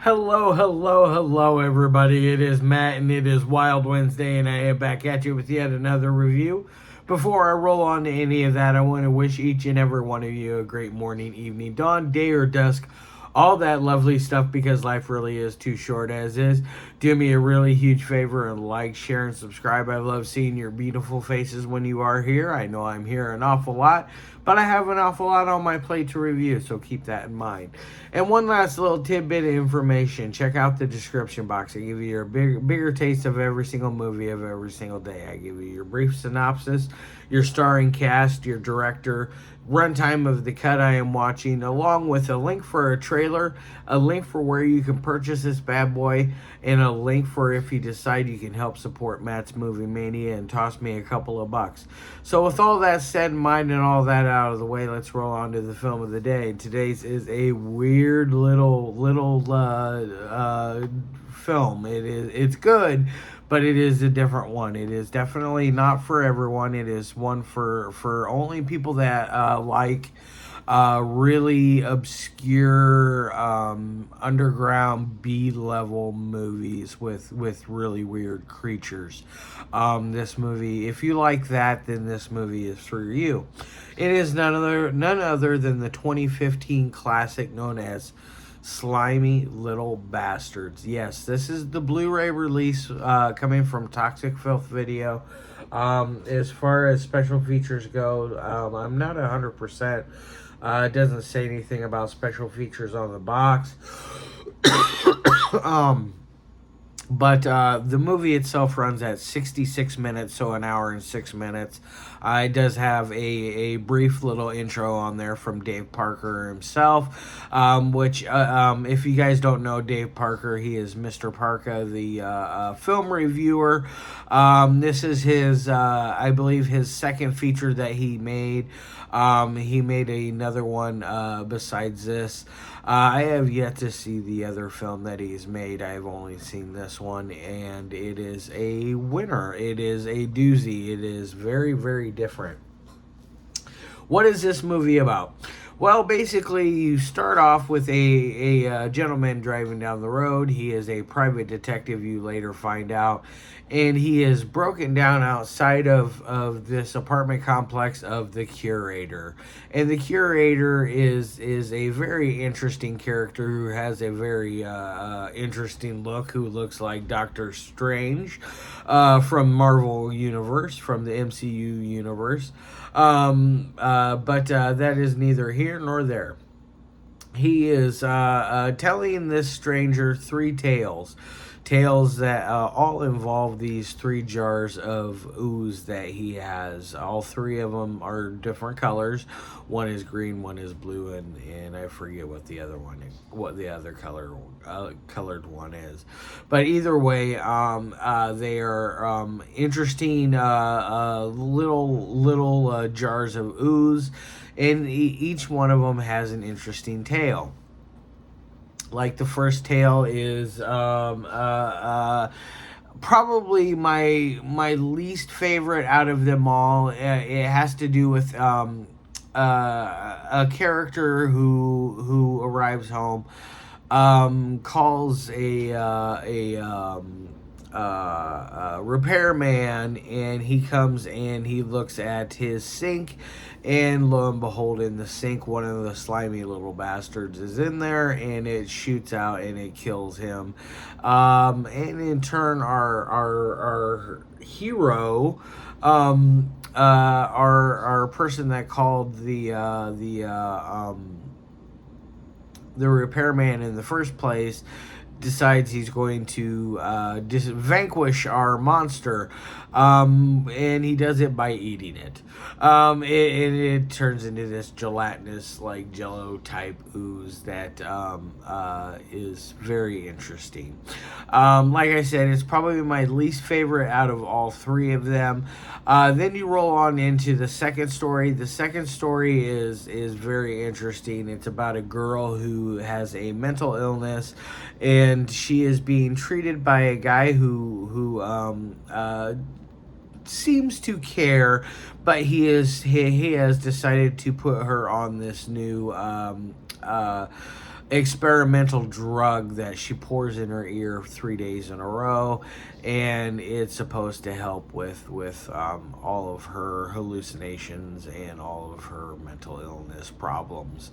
Hello, everybody. It is Matt, and it is Wild Wednesday, and I am back at you with yet another review. Before I roll on to any of that, I want to wish each and every one of you a great morning, evening, dawn, day, or dusk. All that lovely stuff, because life really is too short as is. Do me a really huge favor and like, share, and subscribe. I love seeing your beautiful faces when you are here. I know I'm here an awful lot, but I have an awful lot on my plate to review, so keep that in mind. And one last little tidbit of information. Check out the description box. I give you your bigger taste of every single movie of every single day. I give you your brief synopsis, your starring cast, your director, runtime of the cut I am watching, along with a link for a trailer, a link for where you can purchase this bad boy, and a link for if you decide you can help support Matt's Movie Mania and toss me a couple of bucks. So with all that said in mind and all that out of the way, let's roll on to the film of the day. Today's is a weird little film. It's good, but it is a different one. It is definitely not for everyone. It is one for only people that like really obscure underground B-level movies with really weird creatures. This movie, if you like that, then this movie is for you. It is none other than the 2015 classic known as Slimy Little Bastards. Yes, this is the Blu-ray release coming from Toxic Filth Video. As far as special features go, I'm not 100%. It doesn't say anything about special features on the box. But the movie itself runs at 66 minutes, so an hour and 6 minutes. It does have a brief little intro on there from Dave Parker himself, which, if you guys don't know Dave Parker, he is Mr. Parker, the film reviewer. This is his, I believe, his second feature that he made. He made another one besides this. I have yet to see the other film that he's made. I've only seen this one, and it is a winner. It is a doozy. It is very, very different. What is this movie about? Well, basically, you start off with a gentleman driving down the road. He is a private detective, you later find out. And he is broken down outside of this apartment complex of the Curator. And the Curator is a very interesting character who has a very interesting look, who looks like Doctor Strange from Marvel Universe, from the MCU Universe. But that is neither here nor there. He is telling this stranger three tales that all involve these three jars of ooze that he has. All three of them are different colors. One is green, one is blue, and I forget what the other colored one is. But either way, they are interesting little jars of ooze, and each one of them has an interesting tale. Like the first tale is probably my least favorite out of them all. It has to do with a character who arrives home, calls a repairman, and he comes and he looks at his sink, and lo and behold, in the sink, one of the slimy little bastards is in there, and it shoots out and it kills him. And in turn, our hero, our person that called the repairman in the first place, decides he's going to vanquish our monster, and he does it by eating it. It turns into this gelatinous, like Jello type ooze that is very interesting. Like I said, it's probably my least favorite out of all three of them. Then you roll on into the second story. The second story is very interesting. It's about a girl who has a mental illness, and she is being treated by a guy who seems to care, but he has decided to put her on this new experimental drug that she pours in her ear 3 days in a row, and it's supposed to help with all of her hallucinations and all of her mental illness problems.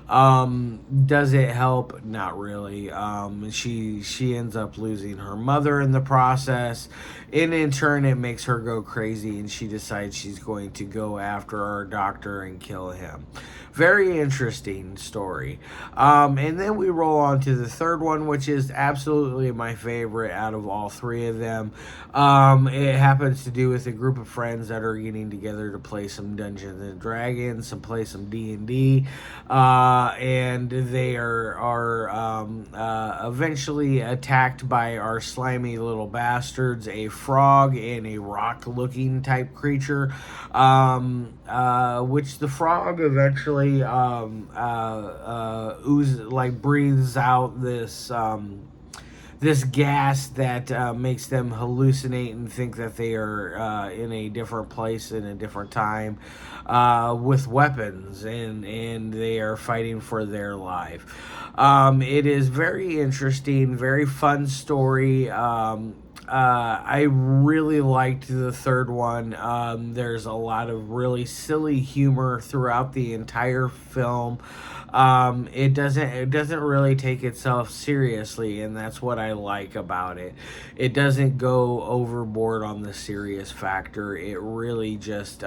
Does it help? Not really. She ends up losing her mother in the process, and in turn, it makes her go crazy, and she decides she's going to go after our doctor and kill him. Very interesting story. And then we roll on to the third one, which is absolutely my favorite out of all three of them. It happens to do with a group of friends that are getting together to play some Dungeons and Dragons, some play some D&D, and they are eventually attacked by our slimy little bastards, a frog and a rock-looking type creature, which the frog eventually breathes out this gas that makes them hallucinate and think that they are in a different place in a different time, with weapons, and they are fighting for their life. It is very interesting, very fun story. I really liked the third one. There's a lot of really silly humor throughout the entire film. It doesn't really take itself seriously, and that's what I like about it. It doesn't go overboard on the serious factor. It really just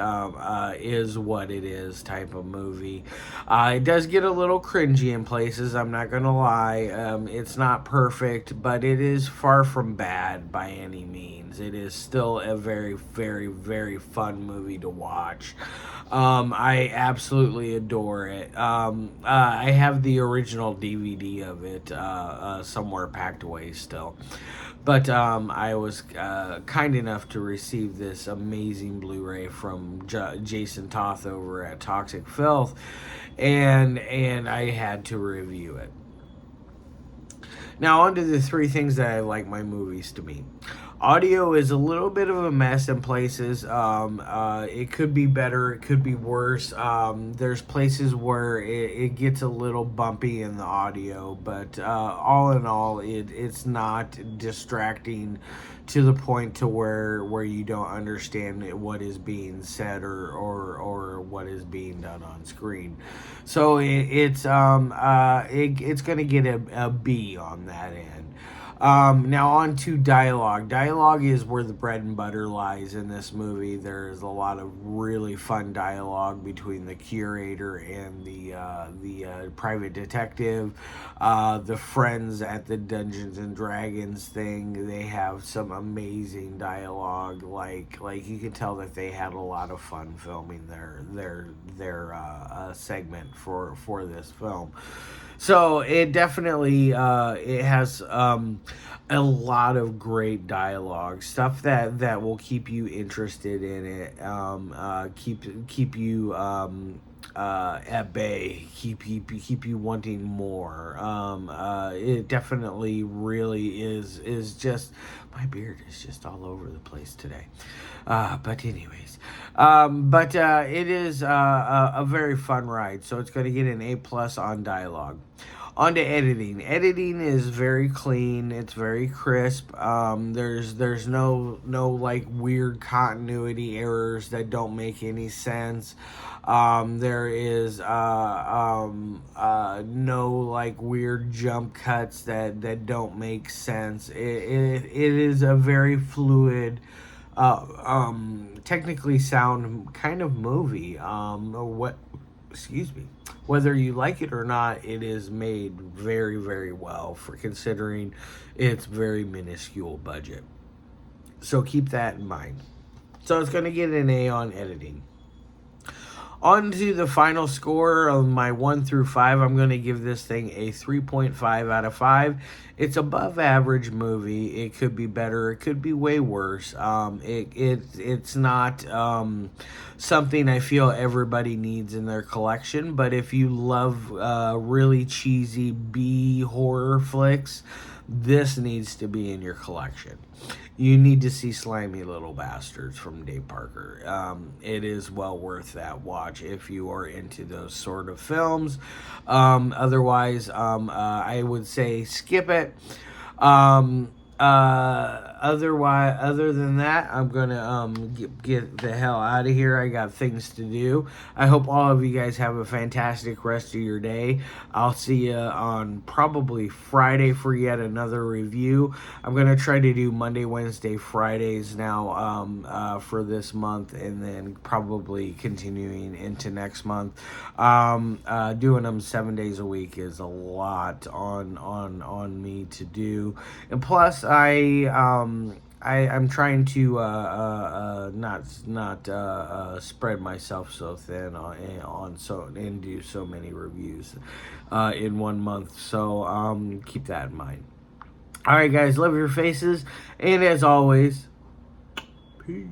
is what it is type of movie. It does get a little cringy in places. I'm not gonna lie. It's not perfect, but it is far from bad by any means. It is still a very, very, very fun movie to watch. I absolutely adore it. I have the original DVD of it somewhere packed away still. But I was kind enough to receive this amazing Blu-ray from Jason Toth over at Toxic Filth, and I had to review it. Now, on to the three things that I like my movies to be. Audio is a little bit of a mess in places. It could be better. It could be worse. There's places where it gets a little bumpy in the audio, but all in all, it's not distracting to the point to where you don't understand what is being said or what is being done on screen. So it's going to get a B on that end. Now on to dialogue. Dialogue is where the bread and butter lies in this movie. There's a lot of really fun dialogue between the curator and the private detective. The friends at the Dungeons and Dragons thing, they have some amazing dialogue. Like you can tell that they had a lot of fun filming their segment for this film. So it definitely it has a lot of great dialogue, stuff that will keep you interested in it, keep you at bay, keep you wanting more. It definitely really is just, my beard is just all over the place today. But anyways, it is a very fun ride. So it's going to get an A+ on dialogue. On to editing. Editing is very clean. It's very crisp. There's no like weird continuity errors that don't make any sense. There is no like weird jump cuts that don't make sense. It is a very fluid, technically sound kind of movie. Excuse me. Whether you like it or not, it is made very, very well for considering its very minuscule budget. So keep that in mind. So it's going to get an A on editing. On to the final score of my 1 through 5. I'm going to give this thing a 3.5 out of 5. It's above average movie. It could be better. It could be way worse. It's not something I feel everybody needs in their collection. But if you love really cheesy B horror flicks, this needs to be in your collection. You need to see Slimy Little Bastards from Dave Parker. It is well worth that watch if you are into those sort of films. Otherwise, I would say skip it. Other than that, I'm gonna get the hell out of here. I got things to do. I hope all of you guys have a fantastic rest of your day. I'll see you on probably Friday for yet another review. I'm gonna try to do Monday, Wednesday, Fridays now for this month, and then probably continuing into next month. Doing them 7 days a week is a lot on me to do, and plus I'm trying to not spread myself so thin and do so many reviews in 1 month. So keep that in mind. All right, guys, love your faces, and as always, peace.